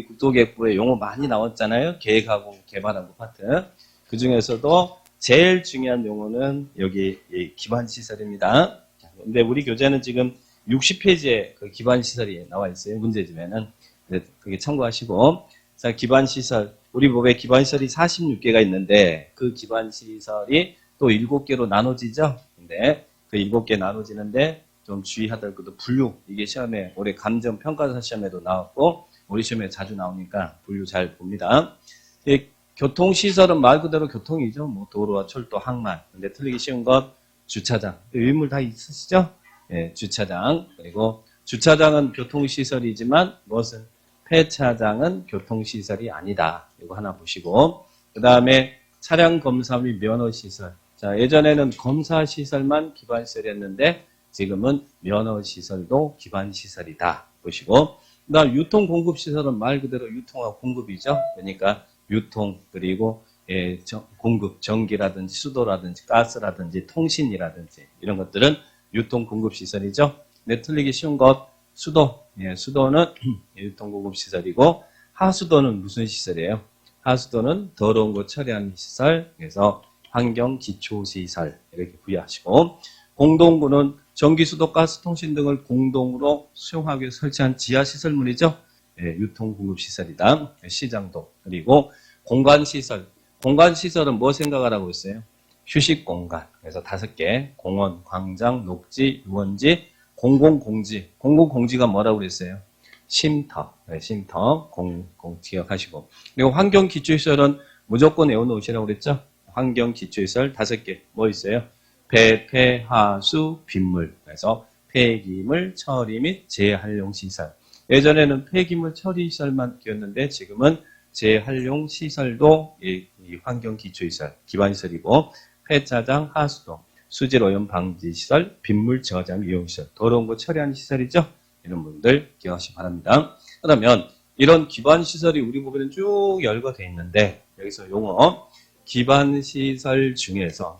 우리 국토계획부에 용어 많이 나왔잖아요. 계획하고 개발하고 파트. 그 중에서도 제일 중요한 용어는 여기 이 기반시설입니다. 근데 우리 교재는 지금 60페이지에 그 기반시설이 나와 있어요. 문제집에는. 그게 참고하시고. 자, 기반시설. 우리 법에 기반시설이 46개가 있는데 그 기반시설이 또 7개로 나눠지죠. 근데 그 7개 나눠지는데 좀 주의하다 할 것도 분류. 이게 시험에 올해 감정평가사 시험에도 나왔고 우리 시험에 자주 나오니까 분류 잘 봅니다. 이 교통시설은 말 그대로 교통이죠. 뭐 도로와 철도, 항만. 근데 틀리기 쉬운 것 주차장. 의문물 다 있으시죠? 예, 주차장. 그리고 주차장은 교통시설이지만 무엇은 폐차장은 교통시설이 아니다. 이거 하나 보시고 그 다음에 차량 검사 및 면허시설. 자, 예전에는 검사시설만 기반시설이었는데 지금은 면허시설도 기반시설이다. 보시고 그 다음 유통공급시설은 말 그대로 유통하고 공급이죠. 그러니까 유통 그리고 공급, 전기라든지 수도라든지 가스라든지 통신이라든지 이런 것들은 유통공급시설이죠. 근데 틀리기 쉬운 것 수도. 예, 수도는 유통공급시설이고 하수도는 무슨 시설이에요? 하수도는 더러운 거 처리하는 시설. 그래서 환경기초시설 이렇게 부여하시고 공동구는 전기, 수도, 가스, 통신 등을 공동으로 수용하기 위해 설치한 지하시설물이죠. 예, 유통공급시설이다. 시장도. 그리고 공간시설. 공간시설은 뭐 생각하라고 했어요? 휴식공간. 그래서 5개. 공원, 광장, 녹지, 유원지, 공공공지. 공공공지가 뭐라고 그랬어요? 쉼터. 네, 쉼터. 기억하시고. 그리고 환경기초시설은 무조건 외워놓으시라고 그랬죠? 환경기초시설 5개. 뭐 있어요? 배, 폐, 하수, 빗물. 그래서 폐기물 처리 및 재활용 시설. 예전에는 폐기물 처리 시설만 끼었는데 지금은 재활용 시설도 이 환경기초시설, 기반시설이고 폐차장, 하수도, 수질오염 방지 시설, 빗물 저장 이용 시설, 더러운 거 처리하는 시설이죠. 이런 분들 기억하시기 바랍니다. 그러면 이런 기반시설이 우리 법에는 쭉 열거되어 있는데 여기서 용어 기반시설 중에서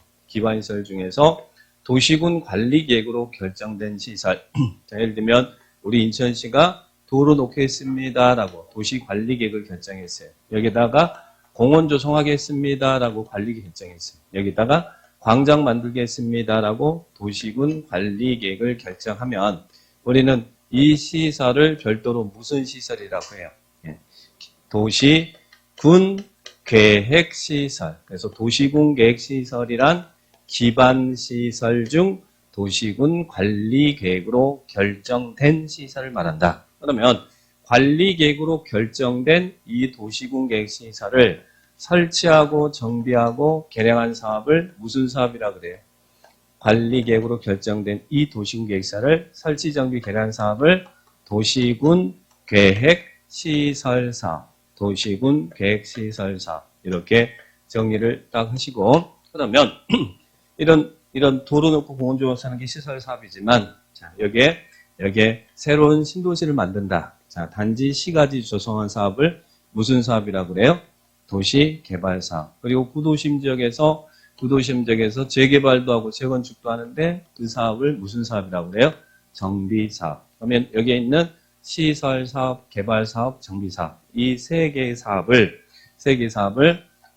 도시군 관리계획으로 결정된 시설. 자, 예를 들면 우리 인천시가 도로 놓겠습니다라고 도시관리계획을 결정했어요. 여기다가 공원 조성하겠습니다라고 관리계획 결정했어요. 여기다가 광장 만들겠습니다라고 도시군 관리계획을 결정하면 우리는 이 시설을 별도로 무슨 시설이라고 해요? 예. 도시군 계획시설. 그래서 도시군 계획시설이란 기반시설 중 도시군 관리계획으로 결정된 시설을 말한다. 그러면 관리계획으로 결정된 이 도시군 계획시설을 설치하고 정비하고 개량한 사업을 무슨 사업이라 그래요? 관리계획으로 결정된 이 도시군 계획시설을 설치, 정비, 개량 사업을 도시군 계획시설 사업, 도시군 계획시설 사업 이렇게 정리를 딱 하시고 그러면 이런 도로 놓고 공원 조성하는 게 시설 사업이지만 자, 여기에 새로운 신도시를 만든다. 자, 단지 시가지 조성한 사업을 무슨 사업이라고 그래요? 도시개발 사업. 그리고 구도심 지역에서 재개발도 하고 재건축도 하는데 그 사업을 무슨 사업이라고 그래요? 정비 사업. 그러면 여기에 있는 시설 사업, 개발 사업, 정비 사업. 이 세 개의 사업을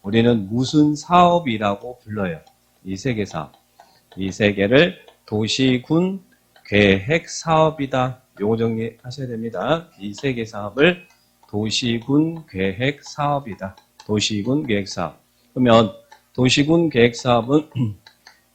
우리는 무슨 사업이라고 불러요? 이 세 개 사업. 이 세 개를 도시군 계획 사업이다. 요거 정리하셔야 됩니다. 이 세 개 사업을 도시군 계획 사업이다. 도시군 계획 사업. 그러면 도시군 계획 사업은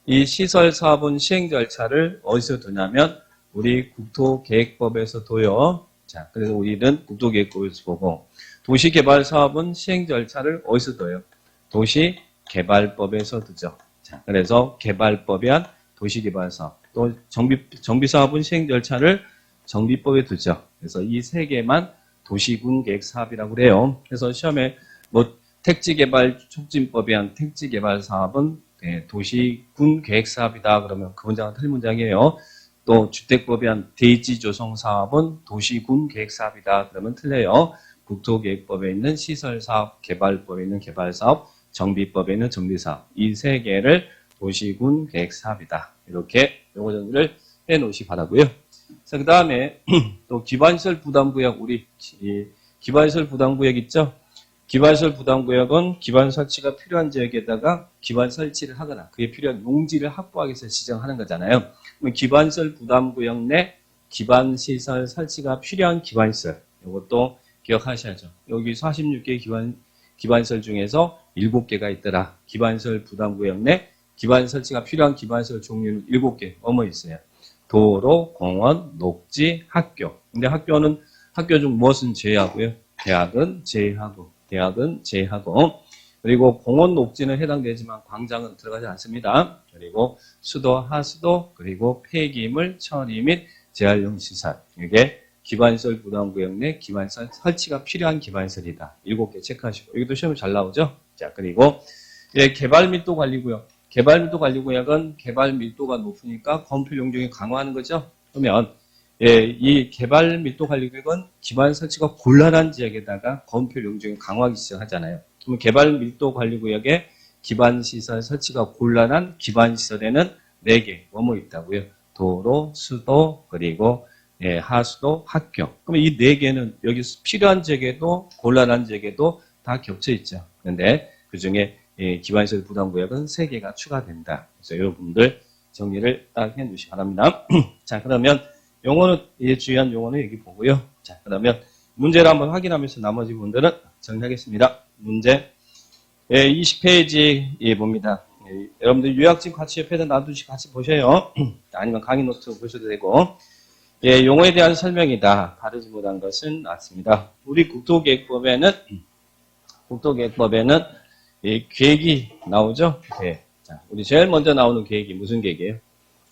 이 시설 사업은 시행 절차를 어디서 두냐면 우리 국토계획법에서 둬요. 자, 그래서 우리는 국토계획법에서 보고 도시개발 사업은 시행 절차를 어디서 둬요? 도시개발법에서 두죠. 자, 그래서 개발법이 한 도시개발 사업. 또 정비 사업은 시행 절차를 정비법에 두죠. 그래서 이 세 개만 도시군 계획 사업이라고 그래요. 그래서 시험에 뭐 택지개발 촉진법에 한 택지개발 사업은 도시군 계획 사업이다. 그러면 그 문장은 틀린 문장이에요. 또 주택법에 한 대지 조성 사업은 도시군 계획 사업이다. 그러면 틀려요. 국토계획법에 있는 시설 사업, 개발법에 있는 개발 사업, 정비법에 있는 정비 사업. 이 세 개를 도시군 계획 사업이다. 이렇게 용어 정리를 해 놓으시기 바라고요. 자, 그 다음에 또 기반시설 부담구역 우리 기반시설 부담구역 있죠? 기반시설 부담구역은 기반 설치가 필요한 지역에다가 기반 설치를 하거나 그에 필요한 용지를 확보하기 위해서 지정하는 거잖아요. 그럼 기반시설 부담구역 내 기반시설 설치가 필요한 기반시설, 이것도 기억하셔야죠. 여기 46개 기반시설 중에서 7개가 있더라. 기반시설 부담구역 내 기반 설치가 필요한 기반시설 종류는 7개 뭐뭐 있어요. 도로, 공원, 녹지, 학교. 근데 학교는 학교 중 무엇은 제외하고요. 대학은 제외하고 그리고 공원, 녹지는 해당되지만 광장은 들어가지 않습니다. 그리고 수도, 하수도, 그리고 폐기물 처리 및 재활용 시설. 이게 기반시설 부담구역 내 기반시설 설치가 필요한 기반시설이다. 7개 체크하시고 여기도 시험이 잘 나오죠. 자, 그리고 개발 밀도 관리구역. 개발 밀도 관리구역은 개발 밀도가 높으니까 건폐 용적이 강화하는 거죠. 그러면 이 개발 밀도 관리구역은 기반 설치가 곤란한 지역에다가 건폐 용적이 강화하기 시작하잖아요. 그럼 개발 밀도 관리구역에 기반 시설 설치가 곤란한 기반 시설에는 4개 뭐뭐 있다고요. 도로, 수도, 그리고 하수도, 학교. 그러면 이 4개는 여기 필요한 지역에도 곤란한 지역에도 다 겹쳐 있죠. 그런데 그 중에 기반시설 부담구역은 3개가 추가된다. 그래서 여러분들 정리를 딱 해주시기 바랍니다. 자, 그러면 용어는, 주요한 용어는 여기 보고요. 자, 그러면 문제를 한번 확인하면서 나머지 분들은 정리하겠습니다. 문제 20페이지 봅니다. 여러분들 요약집 같이 옆에다 놔두시고 같이 보셔요. 아니면 강의 노트 보셔도 되고. 용어에 대한 설명이다. 다르지 못한 것은 맞습니다. 우리 국토계획법에는 계획이 나오죠? 네. 자, 우리 제일 먼저 나오는 계획이 무슨 계획이에요?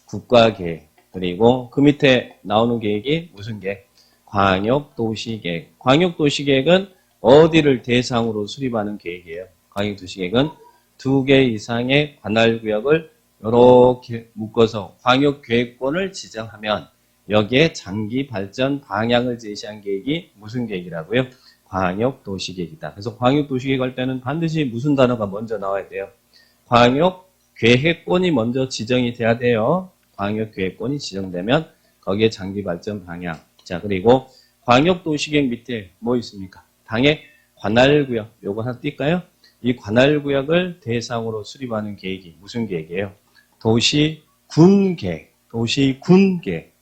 국가계획. 그리고 그 밑에 나오는 계획이 무슨 계획? 광역도시계획. 광역도시계획은 어디를 대상으로 수립하는 계획이에요? 광역도시계획은 2개 이상의 관할구역을 이렇게 묶어서 광역계획권을 지정하면 여기에 장기 발전 방향을 제시한 계획이 무슨 계획이라고요? 광역도시계획이다. 그래서 광역도시계획 할 때는 반드시 무슨 단어가 먼저 나와야 돼요? 광역계획권이 먼저 지정이 돼야 돼요. 광역계획권이 지정되면 거기에 장기발전 방향. 자, 그리고 광역도시계획 밑에 뭐 있습니까? 당의 관할구역. 요거 하나 띄까요? 이 관할구역을 대상으로 수립하는 계획이 무슨 계획이에요? 도시군계획.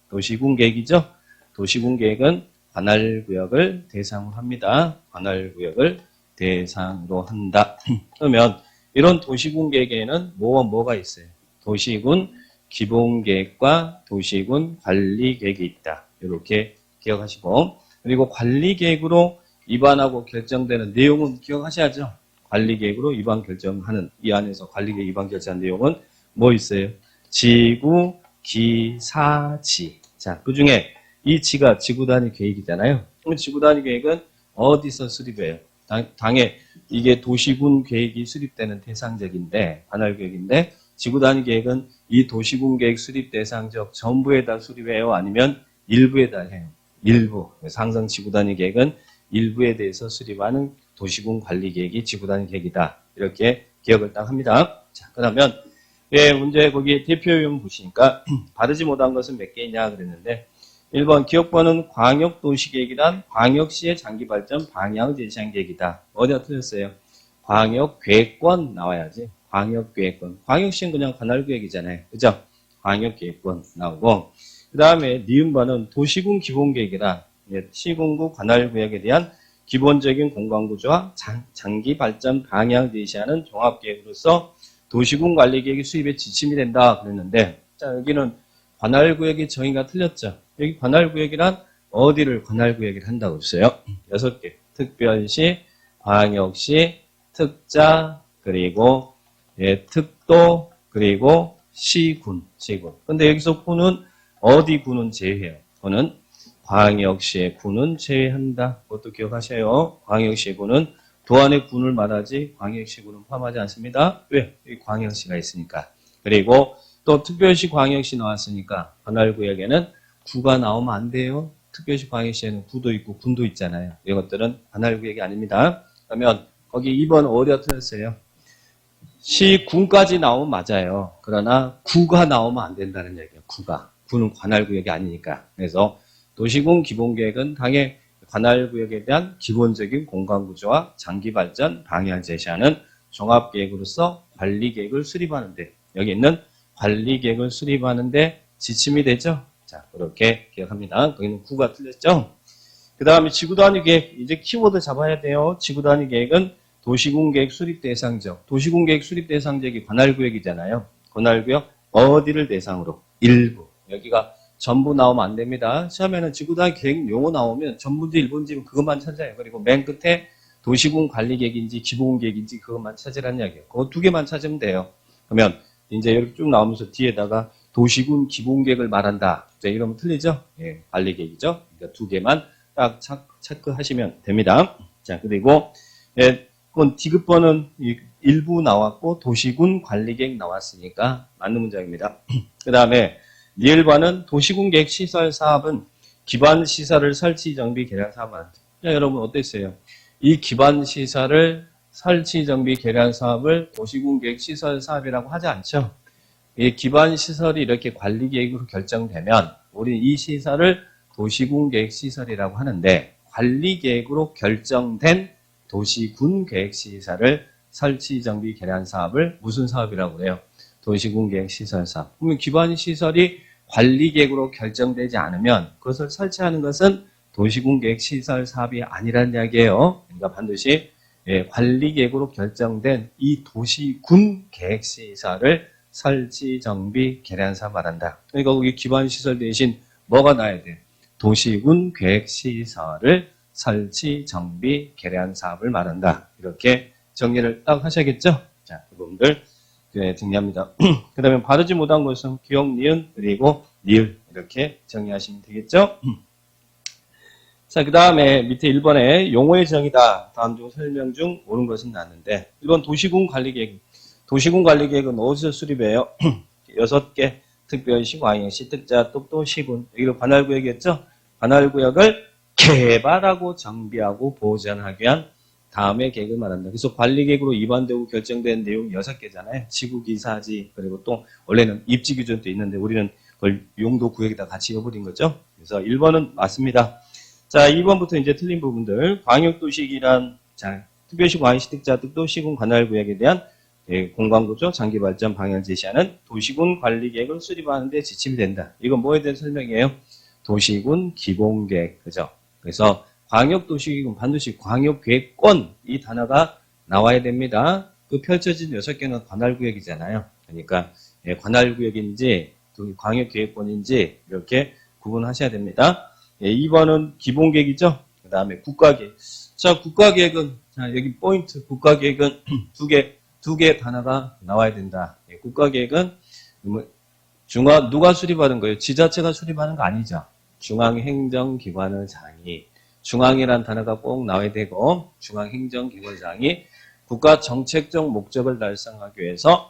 도시군계획이죠? 도시군계획은 관할구역을 대상으로 합니다. 관할구역을 대상으로 한다. 그러면 이런 도시군계획에는 뭐가 있어요? 도시군 기본계획과 도시군 관리계획이 있다. 이렇게 기억하시고 그리고 관리계획으로 입안하고 결정되는 내용은 기억하셔야죠. 관리계획으로 입안 결정하는 이 안에서 관리계획 입안 결정한 내용은 뭐 있어요? 지구, 기, 사, 지. 자, 그 중에 이 지가 지구 단위 계획이잖아요. 그럼 지구 단위 계획은 어디서 수립해요? 당에 이게 도시군 계획이 수립되는 대상적인데 관할 계획인데 지구 단위 계획은 이 도시군 계획 수립 대상적 전부에다 수립해요? 아니면 일부에다 해요? 일부. 항상 지구 단위 계획은 일부에 대해서 수립하는 도시군 관리 계획이 지구 단위 계획이다. 이렇게 기억을 딱 합니다. 자, 그러면 문제 거기 대표 요인 보시니까 바르지 못한 것은 몇 개이냐 그랬는데 1번 기억번은 광역도시계획이란 광역시의 장기발전 방향을 제시한 계획이다. 어디가 틀렸어요? 광역계획권 나와야지. 광역계획권. 광역시는 그냥 관할구역이잖아요. 그죠? 광역계획권 나오고 그 다음에 니은번은 도시군 기본계획이란 시군구 관할구역에 대한 기본적인 공간구조와 장기발전 방향을 제시하는 종합계획으로서 도시군 관리계획이 수립에 지침이 된다 그랬는데 자 여기는 관할구역의 정의가 틀렸죠. 여기 관할구역이란 어디를 관할구역을 한다고 했어요? 6개. 특별시, 광역시, 특자, 그리고 특도, 그리고 시군. 근데 여기서 군은 어디 군은 제외해요? 군은 광역시의 군은 제외한다. 그것도 기억하셔요. 광역시의 군은 도안의 군을 말하지 광역시 군은 포함하지 않습니다. 왜? 여기 광역시가 있으니까. 그리고 또 특별시 광역시 나왔으니까 관할구역에는 구가 나오면 안 돼요. 특별시 광역시에는 구도 있고 군도 있잖아요. 이것들은 관할구역이 아닙니다. 그러면 거기 2번 어디가 틀렸어요? 시군까지 나오면 맞아요. 그러나 구가 나오면 안 된다는 얘기예요. 구는 관할구역이 아니니까. 그래서 도시군 기본계획은 당의 관할구역에 대한 기본적인 공간구조와 장기발전 방향을 제시하는 종합계획으로서 관리계획을 수립하는데, 여기 있는 관리계획을 수립하는데 지침이 되죠. 자, 그렇게 기억합니다. 거기는 구가 틀렸죠. 그 다음에 지구단위 계획, 이제 키워드 잡아야 돼요. 지구단위 계획은 도시군계획 수립 대상적, 도시군계획 수립 대상적이 관할구역이잖아요. 관할구역 어디를 대상으로? 일부. 여기가 전부 나오면 안 됩니다. 시험에는 지구단위 계획 용어 나오면 전부인지 일부인지 그것만 찾아요. 그리고 맨 끝에 도시군 관리계획인지 기본계획인지 그것만 찾으라는 이야기예요. 그거 두 개만 찾으면 돼요. 그러면 이제 이렇게 쭉 나오면서 뒤에다가 도시군 기본계획을 말한다. 자, 이러면 틀리죠? 예, 관리계획이죠. 그러니까 두 개만 딱 체크하시면 됩니다. 자, 그리고 예, 그건 디귿번은 일부 나왔고 도시군 관리계획 나왔으니까 맞는 문장입니다. 그 다음에 리을반은 도시군 계획 시설 사업은 기반 시설을 설치 정비 개량 사업을. 자, 여러분 어땠어요? 이 기반 시설을 설치 정비 개량 사업을 도시군 계획 시설 사업이라고 하지 않죠? 이 기반 시설이 이렇게 관리 계획으로 결정되면 우리 이 시설을 도시군 계획 시설이라고 하는데, 관리 계획으로 결정된 도시군 계획 시설을 설치 정비 개량 사업을 무슨 사업이라고 그래요? 도시군 계획 시설 사업. 그러면 기반 시설이 관리 계획으로 결정되지 않으면 그것을 설치하는 것은 도시군 계획 시설 사업이 아니라는 이야기예요. 그러니까 반드시 관리 계획으로 결정된 이 도시군 계획 시설을 설치 정비 개량 사업 말한다. 그러니까 거기 기반 시설 대신 뭐가 나야 돼? 도시군 계획 시설을 설치 정비 개량 사업을 말한다. 이렇게 정리를 딱 하셔야겠죠? 자, 그 부분들 정리합니다. 그 다음에 바르지 못한 것은 기억, 니은, 그리고 리을 이렇게 정리하시면 되겠죠? 자, 그 다음에 밑에 1번에 용어의 정의다. 다음 중 설명 중 옳은 것은 나는데, 1번 도시군 관리계획. 도시군 관리계획은 어디서 수립해요? 6개 특별시, 광역시, 특자, 똑도, 시군. 여기로 관할구역이었죠? 관할구역을 개발하고 정비하고 보전하기 위한 다음의 계획을 말한다. 그래서 관리계획으로 입안되고 결정된 내용 6개잖아요. 지구기사지, 그리고 또 원래는 입지기준도 있는데 우리는 그걸 용도구역에다 같이 넣어버린 거죠. 그래서 1번은 맞습니다. 자, 2번부터 이제 틀린 부분들. 광역도시기란, 자, 특별시, 광역시, 특자, 특도, 시군, 관할구역에 대한 공간구조, 장기발전 방향을 제시하는 도시군 관리계획을 수립하는 데 지침이 된다. 이건 뭐에 대한 설명이에요? 도시군 기본계획, 그죠? 그래서 광역도시계획은 반드시 광역계획권, 이 단어가 나와야 됩니다. 그 펼쳐진 6개는 관할구역이잖아요. 그러니까 관할구역인지 광역계획권인지 이렇게 구분하셔야 됩니다. 2번은 기본계획이죠. 그 다음에 국가계획. 자, 국가계획은, 자, 여기 포인트, 국가계획은 두 개 단어가 나와야 된다. 국가계획은 누가 수립하는 거예요? 지자체가 수립하는 거 아니죠. 중앙행정기관의장이, 중앙이라는 단어가 꼭 나와야 되고, 중앙행정기관장이 국가정책적 목적을 달성하기 위해서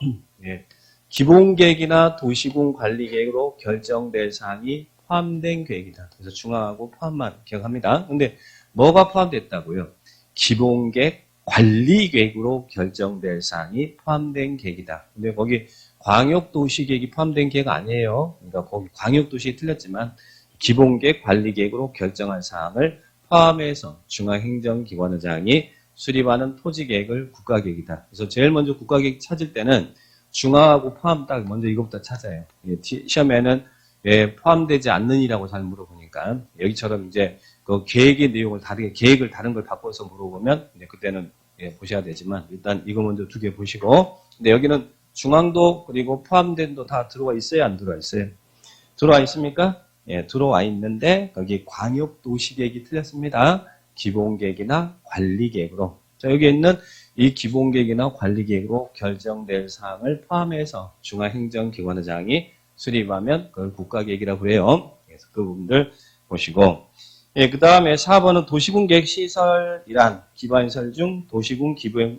기본계획이나 도시군 관리계획으로 결정될 사항이 포함된 계획이다. 그래서 중앙하고 포함만 기억합니다. 근데 뭐가 포함됐다고요? 기본계획, 관리계획으로 결정될 사항이 포함된 계획이다. 근데 거기 광역도시계획이 포함된 계획 아니에요. 그러니까 거기 광역도시에 틀렸지만 기본계획, 관리계획으로 결정할 사항을 포함해서 중앙행정기관의장이 수립하는 토지계획을 국가계획이다. 그래서 제일 먼저 국가계획 찾을 때는 중앙하고 포함 딱 먼저 이것부터 찾아요. 시험에는 왜 포함되지 않느니라고 잘 물어보니까 여기처럼 이제 그 계획의 내용을 다르게 계획을 다른 걸 바꿔서 물어보면 이제 그때는 보셔야 되지만 일단 이거 먼저 두 개 보시고, 근데 여기는 중앙도 그리고 포함된도 다 들어와 있어요, 안 들어와 있어요? 들어와 있습니까? 예, 들어와 있는데 거기 광역도시계획이 틀렸습니다. 기본계획이나 관리계획으로. 자, 여기 있는 이 기본계획이나 관리계획으로 결정될 사항을 포함해서 중앙행정기관의장이 수립하면 그걸 국가계획이라고 그래요. 그래서 그 부분들 보시고, 그 다음에 4번은 도시군 계획 시설이란 기반시설 중 도시군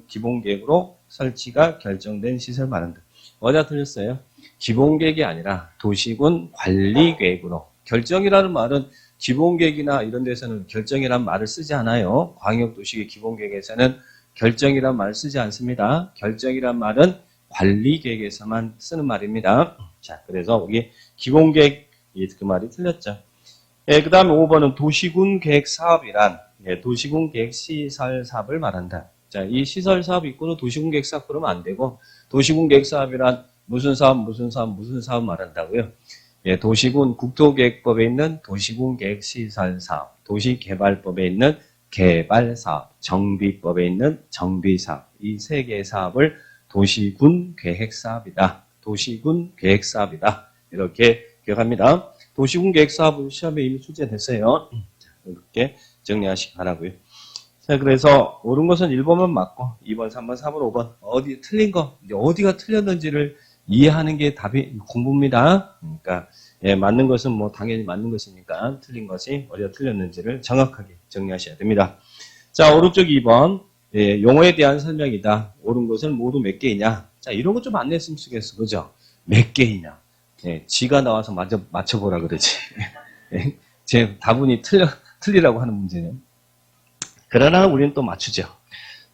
기본계획으로 설치가 결정된 시설 말한다. 어디다 틀렸어요? 기본계획이 아니라 도시군 관리계획으로. 결정이라는 말은 기본계획이나 이런 데서는 결정이라는 말을 쓰지 않아요. 광역도시의 기본계획에서는 결정이라는 말을 쓰지 않습니다. 결정이라는 말은 관리계획에서만 쓰는 말입니다. 자, 그래서 여기 기본계획 그 말이 틀렸죠. 예, 그 다음에 5번은 도시군 계획 사업이란, 예, 도시군 계획 시설 사업을 말한다. 자, 이 시설 사업 있고도 도시군 계획 사업 그러면 안 되고, 도시군 계획 사업이란 무슨 사업, 무슨 사업, 무슨 사업 말한다고요? 예, 도시군 국토계획법에 있는 도시군 계획 시설 사업, 도시개발법에 있는 개발 사업, 정비법에 있는 정비 사업, 이 세 개의 사업을 도시군 계획 사업이다. 도시군 계획 사업이다. 이렇게 기억합니다. 도시군 계획 사업은 시험에 이미 출제됐어요. 이렇게 정리하시기 바라고요. 자, 그래서 옳은 것은 1번만 맞고 2번, 3번, 4번, 5번 어디 틀린 거, 이제 어디가 틀렸는지를 이해하는 게 답이 공부입니다. 그러니까 예, 맞는 것은 뭐 당연히 맞는 것이니까 틀린 것이 어디가 틀렸는지를 정확하게 정리하셔야 됩니다. 자, 오른쪽 2번 예, 용어에 대한 설명이다. 옳은 것은 모두 몇 개이냐? 자, 이런 거 좀 안 냈으면 좋겠어, 그죠? 몇 개이냐? 예, 지가 나와서 맞춰보라 그러지. 예, 제 다분히 틀리라고 하는 문제는. 그러나 우리는 또 맞추죠.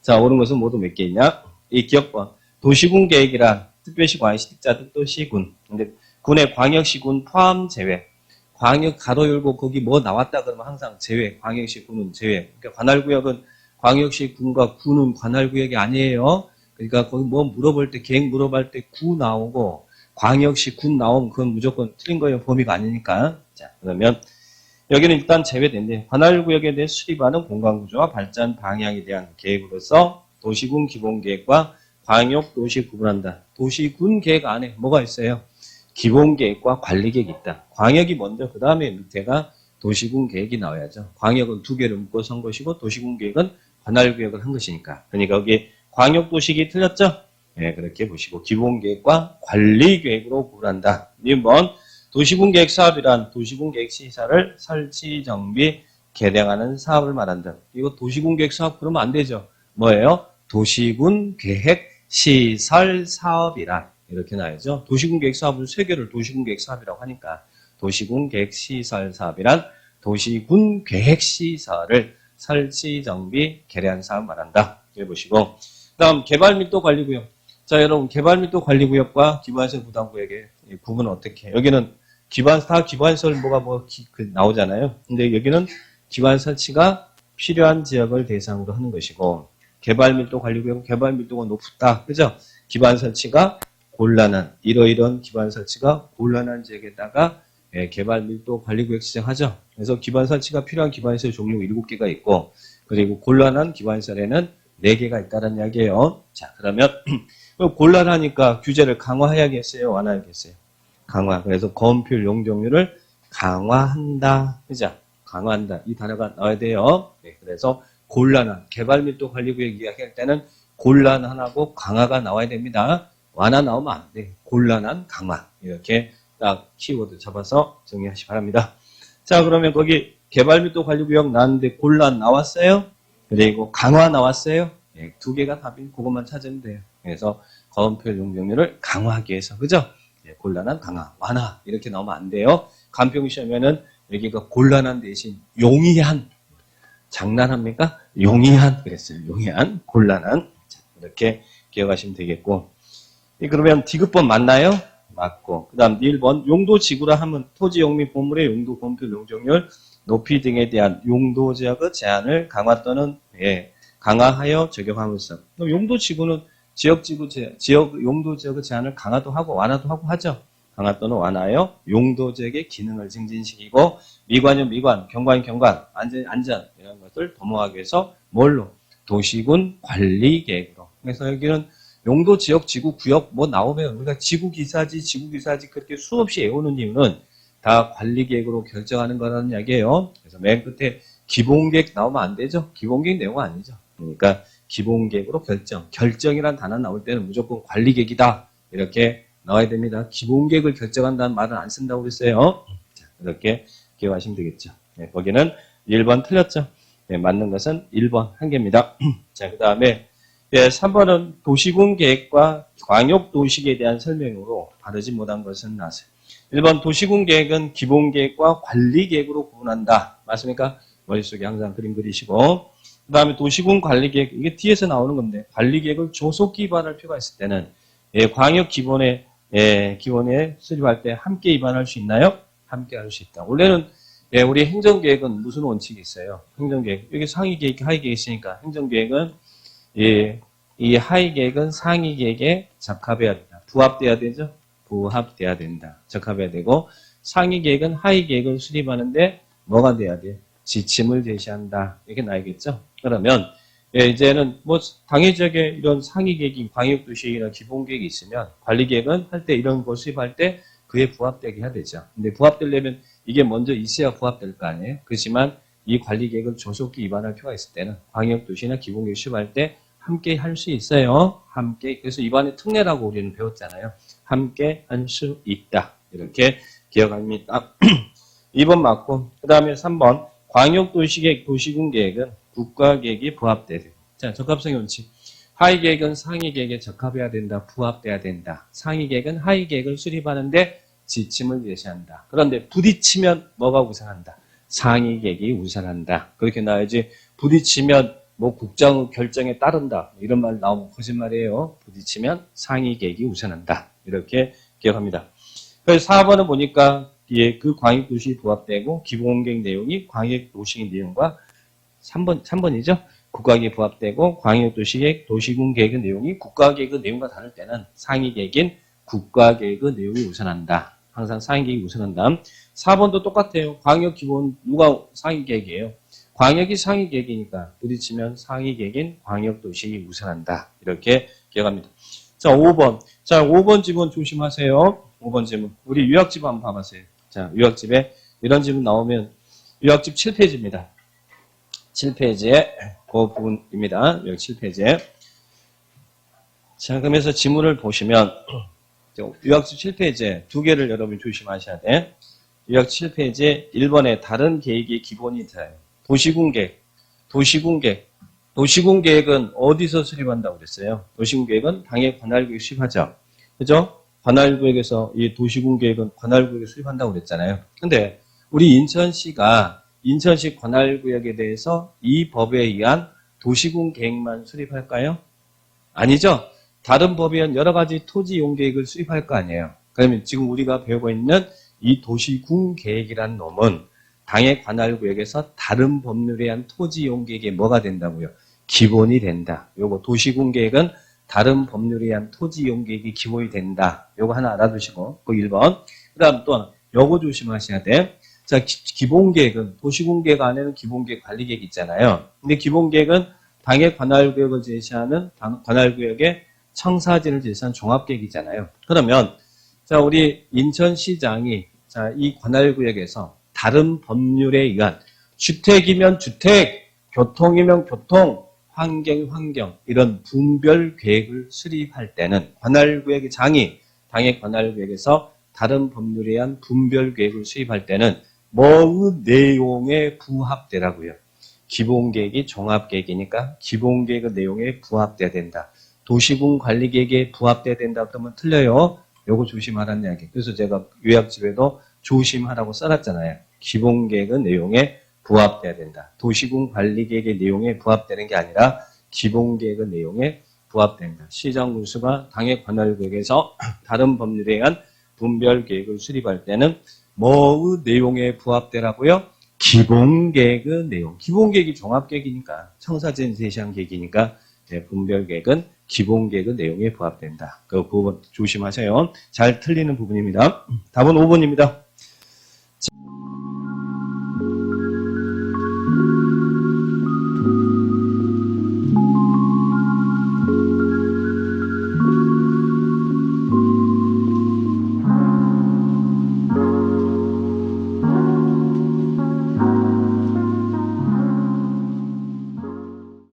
자, 옳은 것은 모두 몇 개이냐? 이 기억번. 도시군 계획이란 특별시 광역시직자 뜻도 시군. 근데 군의 광역시군 포함 제외. 광역 가로 열고 거기 뭐 나왔다 그러면 항상 제외. 광역시 군은 제외. 그러니까 관할구역은 광역시 군과 구는 관할구역이 아니에요. 그러니까 거기 뭐 물어볼 때 계획 물어볼 때 구 나오고 광역시 군 나오면 그건 무조건 틀린 거예요. 범위가 아니니까. 자, 그러면 여기는 일단 제외된대. 관할구역에 대해 수립하는 공간구조와 발전 방향에 대한 계획으로서 도시군 기본계획과 광역도시 구분한다. 도시군 계획 안에 뭐가 있어요? 기본계획과 관리계획이 있다. 광역이 먼저 그 다음에 밑에가 도시군 계획이 나와야죠. 광역은 두 개를 묶어 선 것이고 도시군 계획은 관할구역을 한 것이니까. 그러니까 여기 광역도시기 틀렸죠? 네, 그렇게 보시고 기본계획과 관리계획으로 구분한다. 2번 도시군 계획 사업이란 도시군 계획 시설을 설치, 정비, 개량하는 사업을 말한다. 이거 도시군 계획 사업 그러면 안 되죠. 뭐예요? 도시군 계획 시설 사업이란 이렇게 나와야죠. 도시군 계획 사업은 세 개를 도시군 계획 사업이라고 하니까 도시군 계획 시설 사업이란 도시군 계획 시설을 설치, 정비, 개량 사업 말한다. 이렇게 보시고 그다음 개발 밀도 관리 구역. 자, 여러분 개발 밀도 관리 구역과 기반시설 부담 구역의 구분은 어떻게 해요? 여기는 기반시설 나오잖아요. 근데 여기는 기반 설치가 필요한 지역을 대상으로 하는 것이고 개발 밀도 관리 구역은 개발 밀도가 높다. 그죠? 기반 설치가 곤란한 이러이러한 기반 설치가 곤란한 지역에다가 개발 밀도 관리 구역 지정하죠. 그래서 기반 설치가 필요한 기반시설 종류가 7개가 있고 그리고 곤란한 기반시설에는 4개가 있다는 이야기예요. 자, 그러면 곤란하니까 규제를 강화해야겠어요? 완화해야겠어요? 강화. 그래서 검표 용적률을 강화한다. 그죠? 강화한다. 이 단어가 나와야 돼요. 네, 그래서 곤란한 개발 밀도 관리 구역 이야기할 때는 곤란하고 강화가 나와야 됩니다. 완화 나오면 안 돼. 곤란한 강화. 이렇게 딱 키워드 잡아서 정리하시기 바랍니다. 자, 그러면 거기 개발 밀도 관리 구역 나왔는데 곤란 나왔어요? 그리고 강화 나왔어요? 네, 2개가 답이 그것만 찾으면 돼요. 그래서 검표 용적률을 강화하기 위해서. 그죠? 네, 곤란한 강화, 완화 이렇게 나오면 안 돼요. 간평 시험에는 여기가 곤란한 대신 용이한 장난합니까? 용이한 그랬어요. 용이한 곤란한 자, 이렇게 기억하시면 되겠고 그러면 디귿번 맞나요? 맞고 그 다음 1번 용도지구라 하면 토지용 및 보물의 용도, 검표 용적률, 높이 등에 대한 용도 지역의 제한을 강화 또는 강화하여 적용하면서 용도지구는 지역 용도 지역의 제한을 강화도 하고 완화도 하고 하죠. 강화 또는 완화하여 용도 지역의 기능을 증진시키고 미관은 미관, 경관은 경관, 안전 이런 것을 도모하기 위해서 뭘로? 도시군 관리 계획으로. 그래서 여기는 용도 지역, 지구, 구역 뭐 나오면 우리가 지구기사지 그렇게 수없이 외우는 이유는 다 관리 계획으로 결정하는 거라는 이야기예요. 그래서 맨 끝에 기본계획 나오면 안 되죠. 기본계획 내용은 아니죠. 그러니까 기본계획으로 결정이란 단어 나올 때는 무조건 관리계획이다. 이렇게 나와야 됩니다. 기본계획을 결정한다는 말은 안 쓴다고 그랬어요. 자, 이렇게 기억하시면 되겠죠. 네, 거기는 1번 틀렸죠. 네, 맞는 것은 1번 한 개입니다. 자, 그 다음에 3번은 도시군 계획과 광역도시계에 대한 설명으로 바르지 못한 것은 나세요. 1번 도시군 계획은 기본계획과 관리계획으로 구분한다. 맞습니까? 머릿속에 항상 그림 그리시고 그 다음에 도시군 관리계획 이게 뒤에서 나오는 건데 관리계획을 조속히 입안할 필요가 있을 때는 광역 기본에 수립할 때 함께 입안할 수 있나요? 함께 할 수 있다. 원래는 예, 우리 행정계획은 무슨 원칙이 있어요? 행정계획. 여기 상위계획, 하위계획 있으니까 행정계획은 이 하위계획은 상위계획에 적합해야 된다. 부합돼야 되죠? 부합돼야 된다. 적합해야 되고 상위계획은 하위계획을 수립하는데 뭐가 돼야 돼? 지침을 제시한다. 이렇게 나야겠죠? 그러면 예, 이제는 뭐 당위적인 이런 상위계획이 광역도시계획이나 기본계획이 있으면 관리계획은 할 때 이런 거 수립할 때 그에 부합되게 해야 되죠. 근데 부합되려면 이게 먼저 있어야 부합될 거 아니에요? 그렇지만 이 관리계획을 조속히 위반할 필요가 있을 때는 광역도시나 기본계획 수립할 때 함께 할 수 있어요. 함께. 그래서 이번에 특례라고 우리는 배웠잖아요. 함께 할 수 있다. 이렇게 기억합니다. 2번 맞고 그 다음에 3번 광역도시계획, 도시군계획은 국가계획이 부합돼야 돼요. 자, 적합성의 원칙. 하위계획은 상위계획에 적합해야 된다. 부합돼야 된다. 상위계획은 하위계획을 수립하는데 지침을 제시한다. 그런데 부딪히면 뭐가 우선한다? 상위계획이 우선한다. 그렇게 나와야지 부딪히면 뭐 국장 결정에 따른다. 이런 말 나오면 거짓말이에요. 부딪히면 상위계획이 우선한다. 이렇게 기억합니다. 그래서 4번은 보니까 그 광역도시 부합되고 기본계획 내용이 광역도시 내용과 3번이죠. 국가계획 부합되고 광역도시계획, 도시군계획의 내용이 국가계획의 내용과 다를 때는 상위계획인 국가계획의 내용이 우선한다. 항상 상위계획이 우선한다. 4번도 똑같아요. 광역기본 누가 상위계획이에요? 광역이 상위계획이니까 부딪히면 상위계획인 광역도시 우선한다. 이렇게 기억합니다. 자, 5번. 자, 5번 지문 조심하세요. 5번 지문. 우리 유학집 한번 봐보세요. 자, 유학집에 이런 지문 나오면 유학집 7페이지입니다. 7페이지에 그 부분입니다. 여기 7페이지에. 자, 그러면서 지문을 보시면 유학집 7페이지에 두 개를 여러분 조심하셔야 돼. 유학집 7페이지에 1번에 다른 계획이 기본이 돼요. 도시군계획. 도시군계획은 어디서 수립한다고 그랬어요? 도시군계획은 당의 관할구역 수립하죠. 그죠? 관할구역에서 이 도시군계획은 관할구역에 수립한다고 그랬잖아요. 근데 우리 인천시 관할구역에 대해서 이 법에 의한 도시군계획만 수립할까요? 아니죠. 다른 법에 의한 여러 가지 토지이용계획을 수립할 거 아니에요. 그러면 지금 우리가 배우고 있는 이 도시군계획이라는 놈은 당의 관할구역에서 다른 법률에 의한 토지이용계획에 뭐가 된다고요? 기본이 된다. 요거 도시군계획은 다른 법률에 의한 토지이용계획이 기본이 된다. 요거 하나 알아두시고 그 1번. 그 다음 또 하나 요거 조심하셔야 돼. 자, 기본계획은 도시군계획 안에는 기본계획 관리계획 있잖아요. 근데 기본계획은 당의 관할구역을 제시하는 관할구역의 청사진을 제시한 종합계획이잖아요. 그러면 자, 우리 인천시장이 자, 이 관할구역에서 다른 법률에 의한 주택이면 주택, 교통이면 교통, 환경 이런 분별 계획을 수립할 때는 관할구역의 장이 당의 관할구역에서 다른 법률에 의한 분별 계획을 수립할 때는 뭐의 내용에 부합되라고요. 기본계획이 종합계획이니까 기본계획의 내용에 부합돼야 된다. 도시군 관리계획에 부합돼야 된다 그러면 틀려요. 요거 조심하라는 이야기. 그래서 제가 요약집에도 조심하라고 써놨잖아요. 기본계획의 내용에 부합돼야 된다. 도시군 관리계획의 내용에 부합되는 게 아니라 기본계획의 내용에 부합된다. 시장 군수가 당의 관할구역에서 다른 법률에 의한 분별계획을 수립할 때는 뭐의 내용에 부합되라고요? 기본계획의 내용. 기본계획이 종합계획이니까 청사진 제시한 계획이니까 분별계획은 기본계획의 내용에 부합된다. 그 부분 조심하세요. 잘 틀리는 부분입니다. 답은 5번입니다.